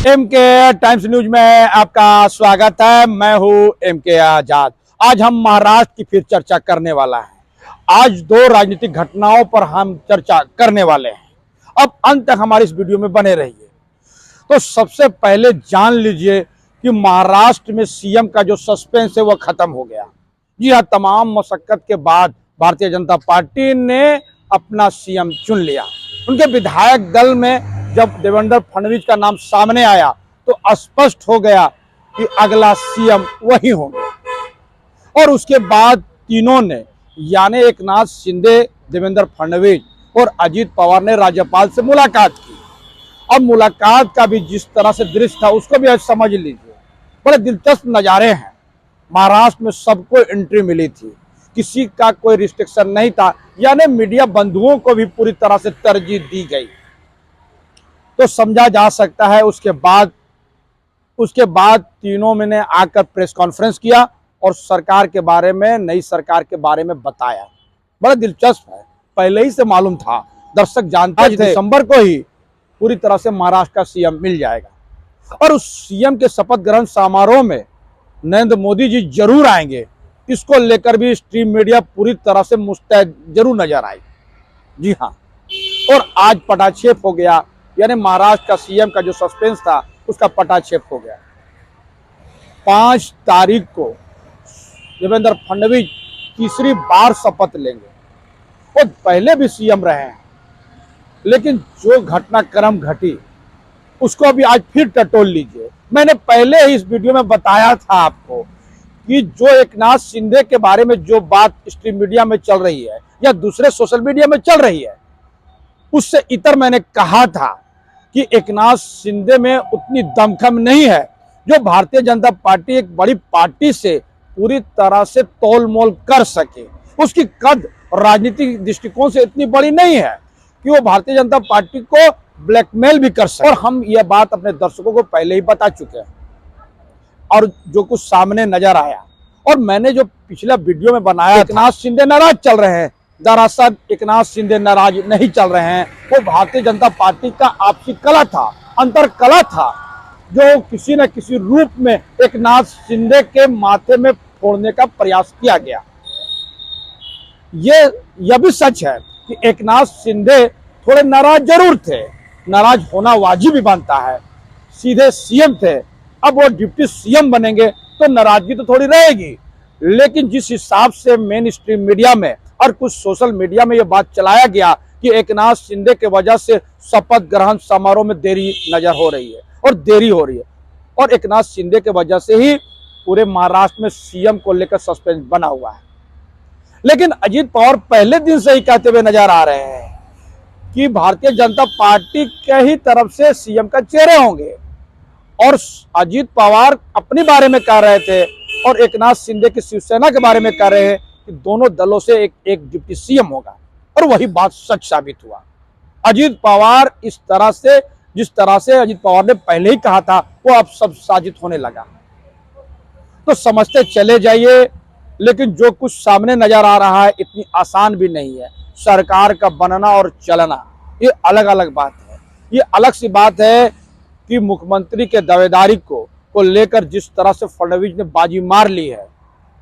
MK times news में आपका स्वागत है। मैं हूं एमके आजाद। आज हम महाराष्ट्र की फिर चर्चा करने वाला है। आज दो राजनीतिक घटनाओं पर हम चर्चा करने वाले हैं। अब अंत तक हमारी इस वीडियो में बने रहिए। तो सबसे पहले जान लीजिए कि महाराष्ट्र में सीएम का जो सस्पेंस है वह खत्म हो गया। जी हाँ, तमाम मशक्कत के बाद भारतीय जनता पार्टी ने अपना सीएम चुन लिया। उनके विधायक दल में जब देवेंद्र फडणवीस का नाम सामने आया तो स्पष्ट हो गया कि अगला सीएम वही होंगे। और उसके बाद तीनों ने यानी एकनाथ शिंदे, देवेंद्र फडणवीस और अजीत पवार ने राज्यपाल से मुलाकात की। अब मुलाकात का भी जिस तरह से दृश्य था उसको भी आज समझ लीजिए। बड़े दिलचस्प नज़ारे हैं। महाराष्ट्र में सबको एंट्री मिली थी, किसी का कोई रिस्ट्रिक्शन नहीं था, यानी मीडिया बंधुओं को भी पूरी तरह से तरजीह दी गई तो समझा जा सकता है। उसके बाद तीनों ने आकर प्रेस कॉन्फ्रेंस किया और सरकार के बारे में, नई सरकार के बारे में बताया। बड़ा दिलचस्प है, पहले ही से मालूम था, दर्शक जानते थे दिसंबर को ही पूरी तरह से महाराष्ट्र का सीएम मिल जाएगा। और उस सीएम के शपथ ग्रहण समारोह में नरेंद्र मोदी जी जरूर आएंगे। इसको लेकर भी स्ट्रीम मीडिया पूरी तरह से मुस्तैद जरूर नजर आई। जी हाँ, और आज पटाक्षेप हो गया, यानी महाराष्ट्र का सीएम का जो सस्पेंस था उसका पटाक्षेप हो गया। 5 तारीख को देवेंद्र फडणवीस तीसरी बार शपथ लेंगे। वो पहले भी सीएम रहे हैं, लेकिन जो घटनाक्रम घटी उसको भी आज फिर टटोल लीजिए। मैंने पहले ही इस वीडियो में बताया था आपको कि जो एकनाथ शिंदे के बारे में जो बात स्ट्रीम मीडिया में चल रही है या दूसरे सोशल मीडिया में चल रही है, उससे इतर मैंने कहा था कि एकनाथ शिंदे में उतनी दमखम नहीं है जो भारतीय जनता पार्टी एक बड़ी पार्टी से पूरी तरह से तोल मोल कर सके। उसकी कद राजनीतिक दृष्टिकोण से इतनी बड़ी नहीं है कि वो भारतीय जनता पार्टी को ब्लैकमेल भी कर सके। और हम यह बात अपने दर्शकों को पहले ही बता चुके हैं। और जो कुछ सामने नजर आया, और मैंने जो पिछला वीडियो में बनाया, एकनाथ शिंदे नाराज चल रहे हैं। दरअसल एकनाथ शिंदे नाराज नहीं चल रहे हैं। वो भारतीय जनता पार्टी का आपसी कला था, अंतर कला था, जो किसी न किसी रूप में एकनाथ शिंदे के माथे में फोड़ने का प्रयास किया गया। यह भी सच है कि एकनाथ शिंदे थोड़े नाराज जरूर थे। नाराज होना वाजिब भी बनता है। सीधे सीएम थे, अब वो डिप्टी सीएम बनेंगे तो नाराजगी तो थोड़ी रहेगी। लेकिन जिस हिसाब से मेन स्ट्रीम मीडिया में और कुछ सोशल मीडिया में यह बात चलाया गया कि एकनाथ शिंदे के वजह से शपथ ग्रहण समारोह में देरी नजर हो रही है और देरी हो रही है, और एकनाथ शिंदे के वजह से ही पूरे महाराष्ट्र में सीएम को लेकर सस्पेंस बना हुआ है। लेकिन अजीत पवार पहले दिन से ही कहते हुए नजर आ रहे हैं कि भारतीय जनता पार्टी के ही तरफ से सीएम का चेहरे होंगे। और अजीत पवार अपने बारे में कह रहे थे और एकनाथ शिंदे की शिवसेना के बारे में कह रहे हैं कि दोनों दलों से एक डिप्टी सीएम होगा, और वही बात सच साबित हुआ। अजीत पवार जिस तरह से अजीत पवार ने पहले ही कहा था, वो अब सब साजित होने लगा। तो समझते चले जाइए, लेकिन जो कुछ सामने नजर आ रहा है इतनी आसान भी नहीं है। सरकार का बनना और चलना ये अलग अलग बात है। ये अलग सी बात है कि मुख्यमंत्री के दावेदारी को लेकर जिस तरह से फडणवीस ने बाजी मार ली है,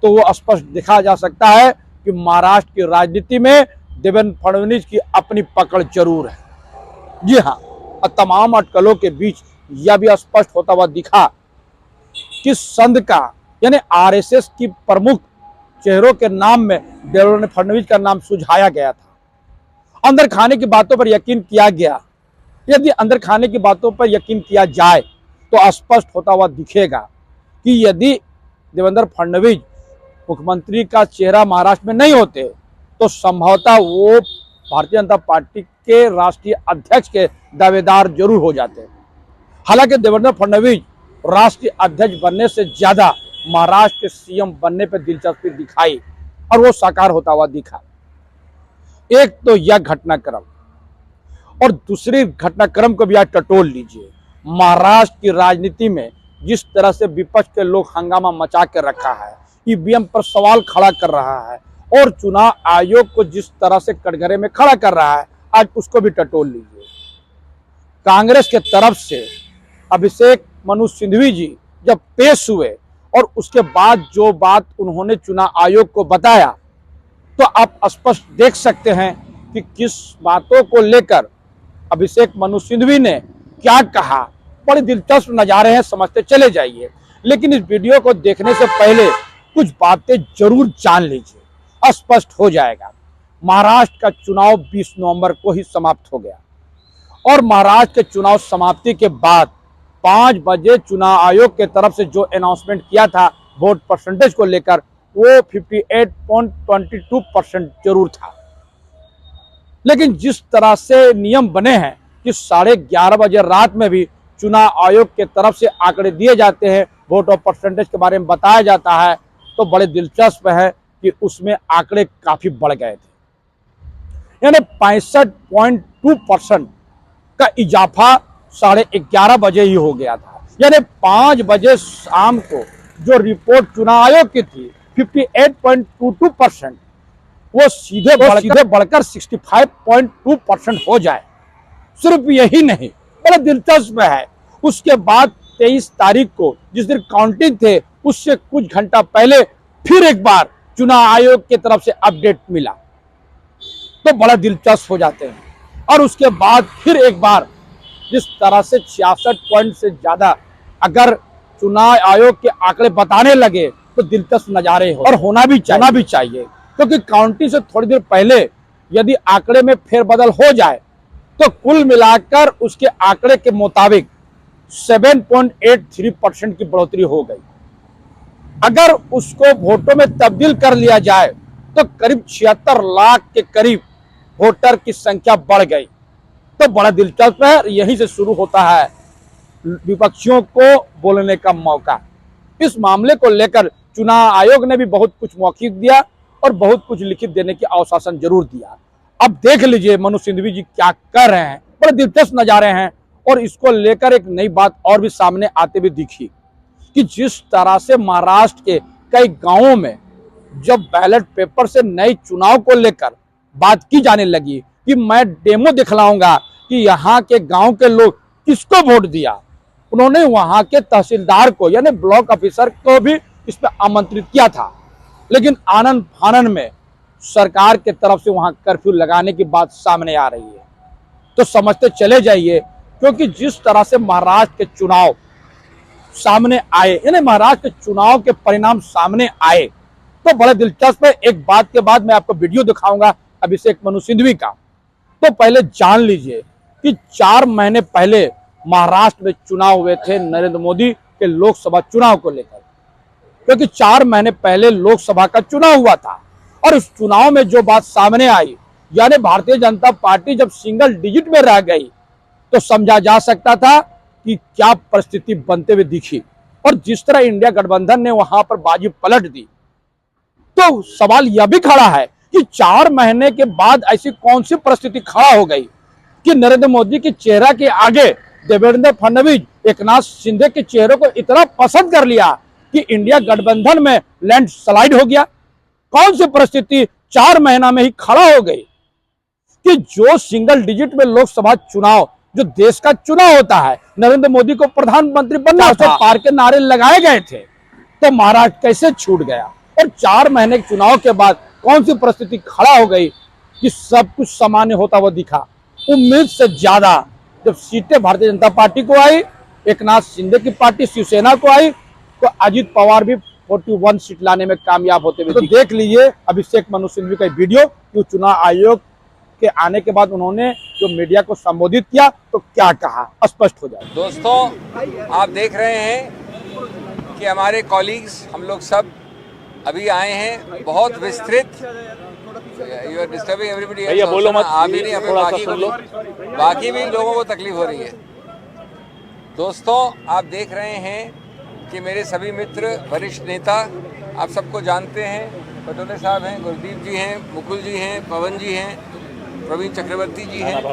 तो वो स्पष्ट दिखा जा सकता है कि महाराष्ट्र की राजनीति में देवेंद्र फडणवीस की अपनी पकड़ जरूर है। जी हाँ, और तमाम अटकलों के बीच यह भी स्पष्ट होता हुआ दिखा कि संघ का यानी आरएसएस की प्रमुख चेहरों के नाम में देवेंद्र फडणवीस का नाम सुझाया गया था। अंदर खाने की बातों पर यकीन किया गया। यदि अंदर खाने की बातों पर यकीन किया जाए तो स्पष्ट होता हुआ दिखेगा कि यदि देवेंद्र फडणवीस मुख्यमंत्री का चेहरा महाराष्ट्र में नहीं होते तो संभवतः वो भारतीय जनता पार्टी के राष्ट्रीय अध्यक्ष के दावेदार जरूर हो जाते। हालांकि देवेंद्र फडणवीस राष्ट्रीय अध्यक्ष बनने से ज्यादा महाराष्ट्र के सीएम बनने पर दिलचस्पी दिखाई, और वो साकार होता हुआ दिखा। एक तो यह घटनाक्रम, और दूसरी घटनाक्रम को भी आज टटोल लीजिए। महाराष्ट्र की राजनीति में जिस तरह से विपक्ष के लोग हंगामा मचा के रखा है, ईवीएम पर सवाल खड़ा कर रहा है, और चुनाव आयोग को जिस तरह से कटघरे में खड़ा कर रहा है, आज उसको भी टटोल लीजिए। कांग्रेस के तरफ से अभिषेक मनु सिंघवी जी जब पेश हुए और उसके बाद जो बात उन्होंने चुनाव आयोग को बताया, तो आप स्पष्ट देख सकते हैं कि किस बातों को लेकर अभिषेक मनु सिंघवी ने क्या कहा। बड़े दिलचस्प नजारे हैं, समझते चले जाइए। लेकिन इस वीडियो को देखने से पहले कुछ बातें जरूर जान लीजिए, स्पष्ट हो जाएगा। महाराष्ट्र का चुनाव 20 नवंबर को ही समाप्त हो गया और महाराष्ट्र के चुनाव समाप्ति के बाद 5 बजे चुनाव आयोग के तरफ से जो अनाउंसमेंट किया था वोट परसेंटेज को लेकर, वो 58.22% जरूर था। लेकिन जिस तरह से नियम बने हैं कि 11:30 बजे रात में भी चुनाव आयोग के तरफ से आंकड़े दिए जाते हैं, वोट और परसेंटेज के बारे में बताया जाता है, तो बड़े दिलचस्प है कि उसमें आंकड़े काफी बढ़ गए थे। यानी 65.2% का इजाफा 11:30 बजे ही हो गया था। यानी 5 बजे शाम को जो रिपोर्ट चुनाव आयोग की थी 58.22%, वो सीधे बढ़कर 65.2% हो जाए। सिर्फ यही नहीं, बड़ा दिलचस्प है, उसके बाद 23 तारीख को जिस दिन काउंटिंग थे उससे कुछ घंटा पहले फिर एक बार चुनाव आयोग की तरफ से अपडेट मिला, तो बड़ा दिलचस्प हो जाते हैं। और उसके बाद फिर एक बार जिस तरह से 66 पॉइंट से ज्यादा अगर चुनाव आयोग के आंकड़े बताने लगे तो दिलचस्प नजारे हो और होना भी चाहिए, क्योंकि काउंटिंग से थोड़ी देर पहले यदि आंकड़े में फेरबदल हो जाए तो कुल मिलाकर उसके आंकड़े के मुताबिक 7.83% की बढ़ोतरी हो गई। अगर उसको वोटों में तब्दील कर लिया जाए तो करीब 76 लाख के करीब वोटर की संख्या बढ़ गई। तो बड़ा दिलचस्प है, यहीं से शुरू होता है विपक्षियों को बोलने का मौका। इस मामले को लेकर चुनाव आयोग ने भी बहुत कुछ मौखिक दिया और बहुत कुछ लिखित देने की आश्वासन जरूर दिया। अब देख लीजिए मनु सिंघवी जी क्या कर रहे हैं, बड़े दिलचस्प नजारे हैं। और इसको लेकर एक नई बात और भी सामने आते हुए दिखी कि जिस तरह से महाराष्ट्र के कई गांवों में जब बैलेट पेपर से नए चुनाव को लेकर बात की जाने लगी कि मैं डेमो दिखलाऊंगा कि यहाँ के गांव के लोग किसको वोट दिया, उन्होंने वहां के तहसीलदार को यानी ब्लॉक ऑफिसर को भी इस पर आमंत्रित किया था। लेकिन आनन फानन में सरकार के तरफ से वहां कर्फ्यू लगाने की बात सामने आ रही है। तो समझते चले जाइए, क्योंकि जिस तरह से महाराष्ट्र के चुनाव सामने आए, यानी महाराष्ट्र के चुनाव के परिणाम सामने आए, तो बड़ा दिलचस्प है। एक बात के बाद मैं आपको वीडियो दिखाऊंगा अभिषेक मनु सिंघवी का। तो पहले जान लीजिए कि 4 महीने पहले महाराष्ट्र में चुनाव हुए थे नरेंद्र मोदी के लोकसभा चुनाव को लेकर, क्योंकि 4 महीने पहले लोकसभा का चुनाव हुआ था। और उस चुनाव में जो बात सामने आई, यानी भारतीय जनता पार्टी जब सिंगल डिजिट में रह गई, तो समझा जा सकता था कि क्या परिस्थिति बनते हुए दिखी। और जिस तरह इंडिया गठबंधन ने वहां पर बाजी पलट दी, तो सवाल यह भी खड़ा है कि 4 महीने के बाद ऐसी कौन सी परिस्थिति खड़ा हो गई कि नरेंद्र मोदी के चेहरा के आगे देवेंद्र फडणवीस, एकनाथ शिंदे के चेहरे को इतना पसंद कर लिया कि इंडिया गठबंधन में लैंडस्लाइड हो गया। कौन सी परिस्थिति 4 महीना में ही खड़ा हो गई कि जो सिंगल डिजिट में लोकसभा चुनाव, जो देश का चुनाव होता है, नरेंद्र मोदी को प्रधानमंत्री बनना था, पार के नारे लगाए गए थे, तो महाराष्ट्र कैसे छूट गया। और 4 महीने के चुनाव के बाद कौन सी परिस्थिति खड़ा हो गई कि सब कुछ सामान्य होता हुआ दिखा। उम्मीद से ज्यादा जब सीटें भारतीय जनता पार्टी को आई, एकनाथ शिंदे की पार्टी शिवसेना को आई, तो अजित पवार भी 41 सीट लाने में कामयाब होते हुए। तो देख लीजिए अभिषेक मनु सिंघवी का वीडियो कि चुनाव आयोग के आने के बाद उन्होंने जो मीडिया को संबोधित किया तो क्या कहा, स्पष्ट हो जाए। दोस्तों, आप देख रहे हैं कि हमारे कॉलीग्स, हम लोग सब अभी आए हैं, बहुत विस्तृत। You are disturbing everybody. भैया बोलो मत, आप ही नहीं, हमें बाकी भी लोगों को तकलीफ हो रही है। दोस्तों, आप देख रहे हैं कि मेरे सभी मित्र, वरिष्ठ नेता, आप सबको जानते हैं, पटोले साहब हैं, गुरदीप जी हैं, मुकुल जी हैं, पवन जी हैं, प्रवीण चक्रवर्ती जी हैं।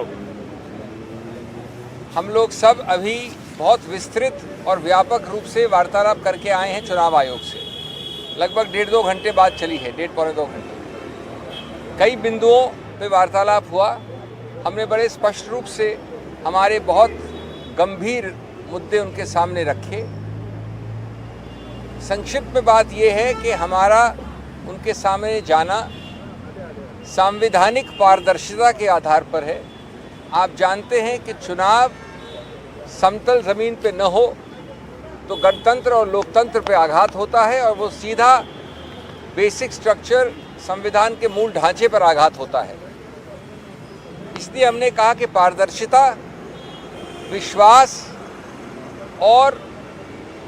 हम लोग सब अभी बहुत विस्तृत और व्यापक रूप से वार्तालाप करके आए हैं चुनाव आयोग से। लगभग 1.5-2 घंटे बाद चली है, 1.5-पौने 2 घंटे। कई बिंदुओं पे वार्तालाप हुआ। हमने बड़े स्पष्ट रूप से हमारे बहुत गंभीर मुद्दे उनके सामने रखे। संक्षिप्त में बात यह है कि हमारा उनके सामने जाना संवैधानिक पारदर्शिता के आधार पर है। आप जानते हैं कि चुनाव समतल ज़मीन पे न हो तो गणतंत्र और लोकतंत्र पे आघात होता है और वो सीधा बेसिक स्ट्रक्चर संविधान के मूल ढांचे पर आघात होता है। इसलिए हमने कहा कि पारदर्शिता, विश्वास और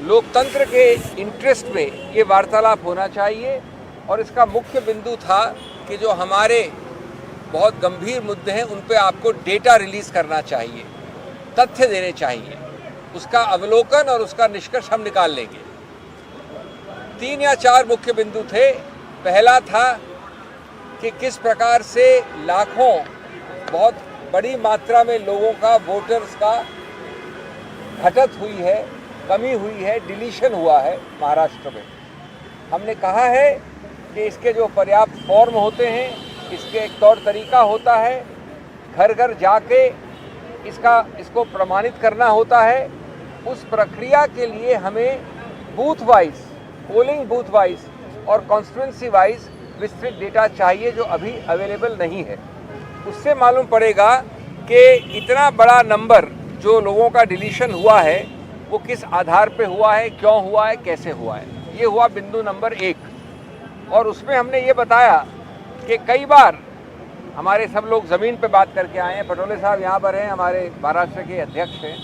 लोकतंत्र के इंटरेस्ट में ये वार्तालाप होना चाहिए। और इसका मुख्य बिंदु था कि जो हमारे बहुत गंभीर मुद्दे हैं उन पे आपको डेटा रिलीज़ करना चाहिए, तथ्य देने चाहिए, उसका अवलोकन और उसका निष्कर्ष हम निकाल लेंगे। 3 या 4 मुख्य बिंदु थे। पहला था कि किस प्रकार से लाखों, बहुत बड़ी मात्रा में लोगों का, वोटर्स का घटत हुई है, कमी हुई है, डिलीशन हुआ है महाराष्ट्र में। हमने कहा है कि इसके जो पर्याप्त फॉर्म होते हैं, इसके एक तौर तरीका होता है, घर घर जाके इसको प्रमाणित करना होता है। उस प्रक्रिया के लिए हमें booth wise, polling booth wise और कॉन्स्टिट्यूंसी वाइज विस्तृत डेटा चाहिए जो अभी अवेलेबल नहीं है। उससे मालूम पड़ेगा कि इतना बड़ा नंबर जो लोगों का डिलीशन हुआ है वो किस आधार पे हुआ है, क्यों हुआ है, कैसे हुआ है। ये हुआ बिंदु नंबर 1। और उसमें हमने ये बताया कि कई बार हमारे सब लोग ज़मीन पे बात करके आए हैं, पटोले साहब यहाँ पर हैं, हमारे महाराष्ट्र के अध्यक्ष हैं,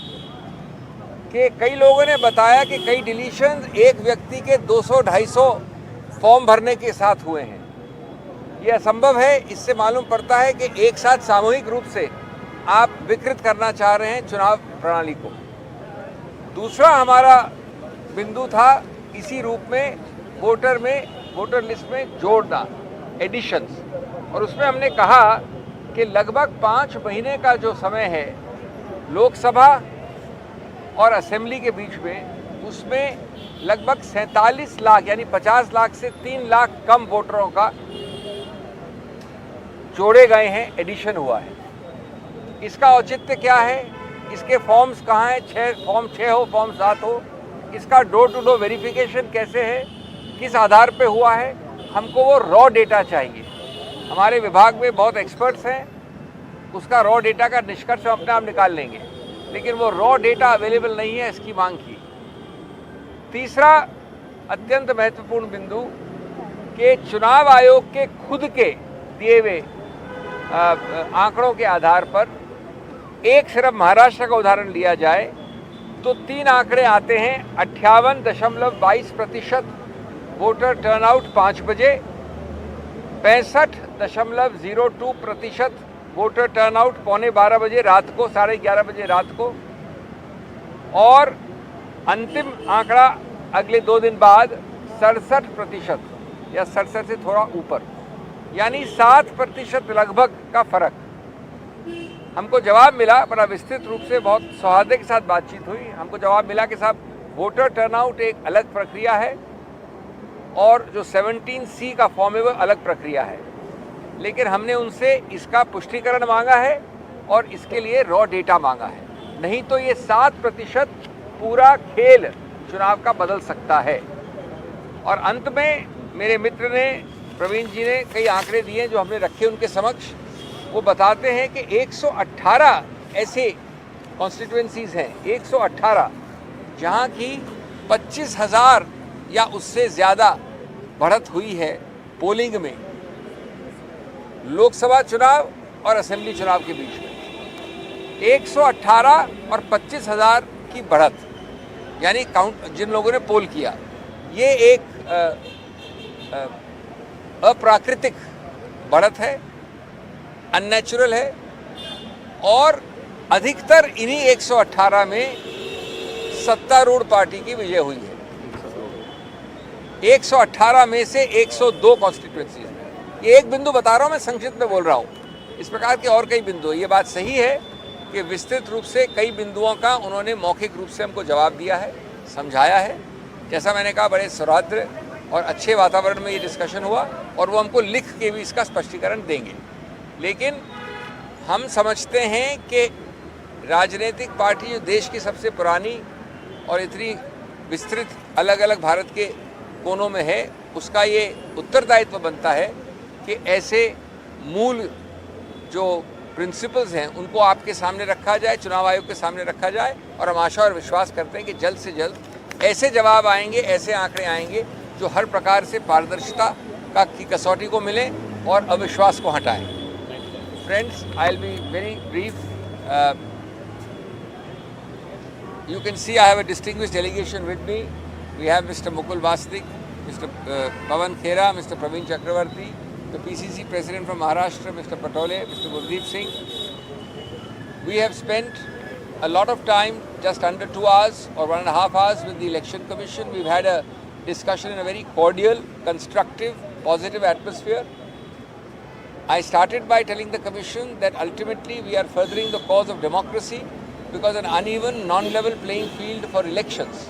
कि कई लोगों ने बताया कि कई डिलीशन एक व्यक्ति के 200-250 फॉर्म भरने के साथ हुए हैं। ये असंभव है। इससे मालूम पड़ता है कि एक साथ सामूहिक रूप से आप विकृत करना चाह रहे हैं चुनाव प्रणाली को। दूसरा हमारा बिंदु था इसी रूप में वोटर लिस्ट में जोड़ना, एडिशंस। और उसमें हमने कहा कि लगभग 5 महीने का जो समय है लोकसभा और असेंबली के बीच में, उसमें लगभग 47 लाख यानी 50 लाख से 3 लाख कम वोटरों का जोड़े गए हैं, एडिशन हुआ है। इसका औचित्य क्या है? इसके फॉर्म्स कहाँ हैं? फॉर्म 6 हो, फॉर्म 7 हो। इसका डोर टू डोर वेरिफिकेशन कैसे है, किस आधार पे हुआ है? हमको वो रॉ डेटा चाहिए। हमारे विभाग में बहुत एक्सपर्ट्स हैं, उसका रॉ डेटा का निष्कर्ष हम अपने आप निकाल लेंगे, लेकिन वो रॉ डेटा अवेलेबल नहीं है, इसकी मांग की। तीसरा अत्यंत महत्वपूर्ण बिंदु कि चुनाव आयोग के खुद के दिए हुए आंकड़ों के आधार पर एक सिर्फ महाराष्ट्र का उदाहरण लिया जाए तो 3 आंकड़े आते हैं। 58.22% वोटर टर्नआउट 5 बजे, 65.02% वोटर टर्नआउट 11:15 बजे रात को, 11:30 बजे रात को, और अंतिम आंकड़ा अगले 2 दिन बाद 67% या 67 से थोड़ा ऊपर, यानी 7% लगभग का फर्क। हमको जवाब मिला, बड़ा विस्तृत रूप से बहुत सौहार्द के साथ बातचीत हुई। हमको जवाब मिला कि साहब वोटर टर्नआउट एक अलग प्रक्रिया है और जो 17C का फॉर्म है वो अलग प्रक्रिया है, लेकिन हमने उनसे इसका पुष्टिकरण मांगा है और इसके लिए रॉ डेटा मांगा है। नहीं तो ये 7% पूरा खेल चुनाव का बदल सकता है। और अंत में मेरे मित्र ने, प्रवीण जी ने कई आंकड़े दिए जो हमने रखे उनके समक्ष। वो बताते हैं कि 118 ऐसे कॉन्स्टिट्यूएंसीज हैं, 118, जहाँ की 25,000 या उससे ज़्यादा बढ़त हुई है पोलिंग में, लोकसभा चुनाव और असेंबली चुनाव के बीच में। 118 और 25,000 की बढ़त, यानी काउंट जिन लोगों ने पोल किया, ये एक अप्राकृतिक बढ़त है, अननेचुरल है। और अधिकतर इन्हीं 118 में सत्तारूढ़ पार्टी की विजय हुई है। 118 में से 102 कॉन्स्टिट्यूएंसीज में। ये एक बिंदु बता रहा हूँ, मैं संक्षिप्त में बोल रहा हूँ। इस प्रकार के और कई बिंदु। ये बात सही है कि विस्तृत रूप से कई बिंदुओं का उन्होंने मौखिक रूप से हमको जवाब दिया है, समझाया है। जैसा मैंने कहा, बड़े सौहार्द और अच्छे वातावरण में ये डिस्कशन हुआ और वो हमको लिख के भी इसका स्पष्टीकरण देंगे। लेकिन हम समझते हैं कि राजनीतिक पार्टी जो देश की सबसे पुरानी और इतनी विस्तृत अलग अलग भारत के कोनों में है, उसका ये उत्तरदायित्व बनता है कि ऐसे मूल जो प्रिंसिपल्स हैं उनको आपके सामने रखा जाए, चुनाव आयोग के सामने रखा जाए। और हम आशा और विश्वास करते हैं कि जल्द से जल्द ऐसे जवाब आएंगे, ऐसे आंकड़े आएंगे जो हर प्रकार से पारदर्शिता की कसौटी को मिले और अविश्वास को हटाएं। Friends, I will be very brief. You can see I have a distinguished delegation with me. We have Mr. Mukul Vasnik, Mr. Pawan Khera, Mr. Praveen Chakravarti, the PCC President from Maharashtra, Mr. Patole, Mr. Gurdeep Singh. We have spent a lot of time, just under 2 hours or 1.5 hours with the Election Commission. We've had a discussion in a very cordial, constructive, positive atmosphere. I started by telling the Commission that ultimately we are furthering the cause of democracy, because an uneven, non-level playing field for elections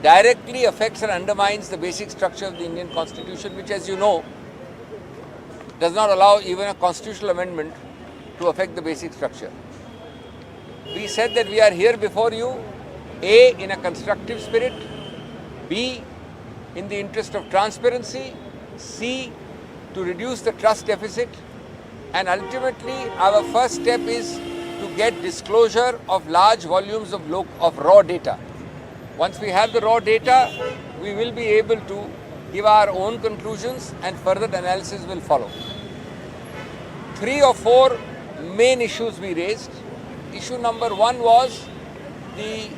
directly affects and undermines the basic structure of the Indian Constitution, which, as you know, does not allow even a constitutional amendment to affect the basic structure. We said that we are here before you, A, in a constructive spirit, B, in the interest of transparency, C, to reduce the trust deficit, and ultimately our first step is to get disclosure of large volumes of raw data. Once we have the raw data, we will be able to give our own conclusions and further analysis will follow. 3 or 4 main issues we raised. Issue number 1 was the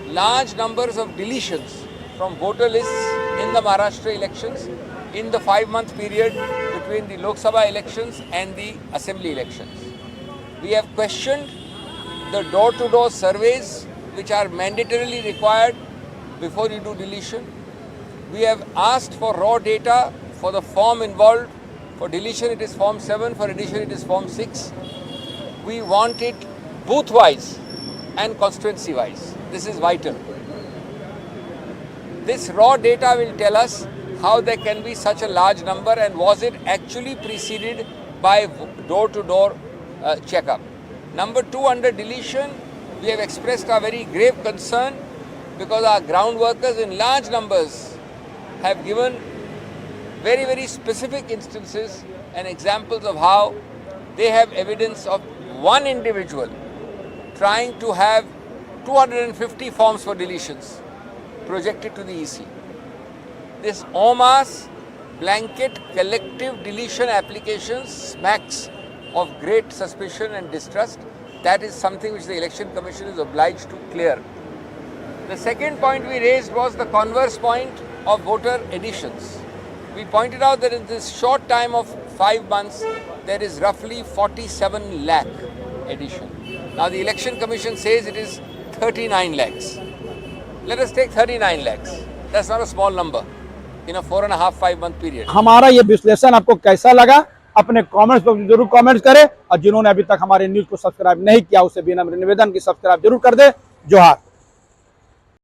large numbers of deletions from voter lists in the Maharashtra elections in the 5-month period between the Lok Sabha elections and the assembly elections. We have questioned the door-to-door surveys which are mandatorily required before you do deletion. We have asked for raw data for the form involved. For deletion it is form 7, for addition it is form 6. We want it booth-wise and constituency-wise. This is vital. This raw data will tell us how there can be such a large number and was it actually preceded by door-to-door checkup. Number 2, under deletion, we have expressed our very grave concern because our ground workers in large numbers have given very, very specific instances and examples of how they have evidence of one individual trying to have 250 forms for deletions projected to the EC. This en masse, blanket, collective deletion applications smacks of great suspicion and distrust. That is something which the Election Commission is obliged to clear. The second point we raised was the converse point of voter additions. We pointed out that in this short time of 5 months, there is roughly 47 lakh addition. Now the Election Commission says it is 39 lakhs. Let us take 39 lakhs. That's not a small number in a 4.5-5 month period. हमारा ये विश्लेषण आपको कैसा लगा, अपने comments पर जरूर comments करें और जिन्होंने अभी तक हमारे न्यूज को सब्सक्राइब नहीं किया उसे विनम्र निवेदन की सब्सक्राइब जरूर कर दे। जोहार।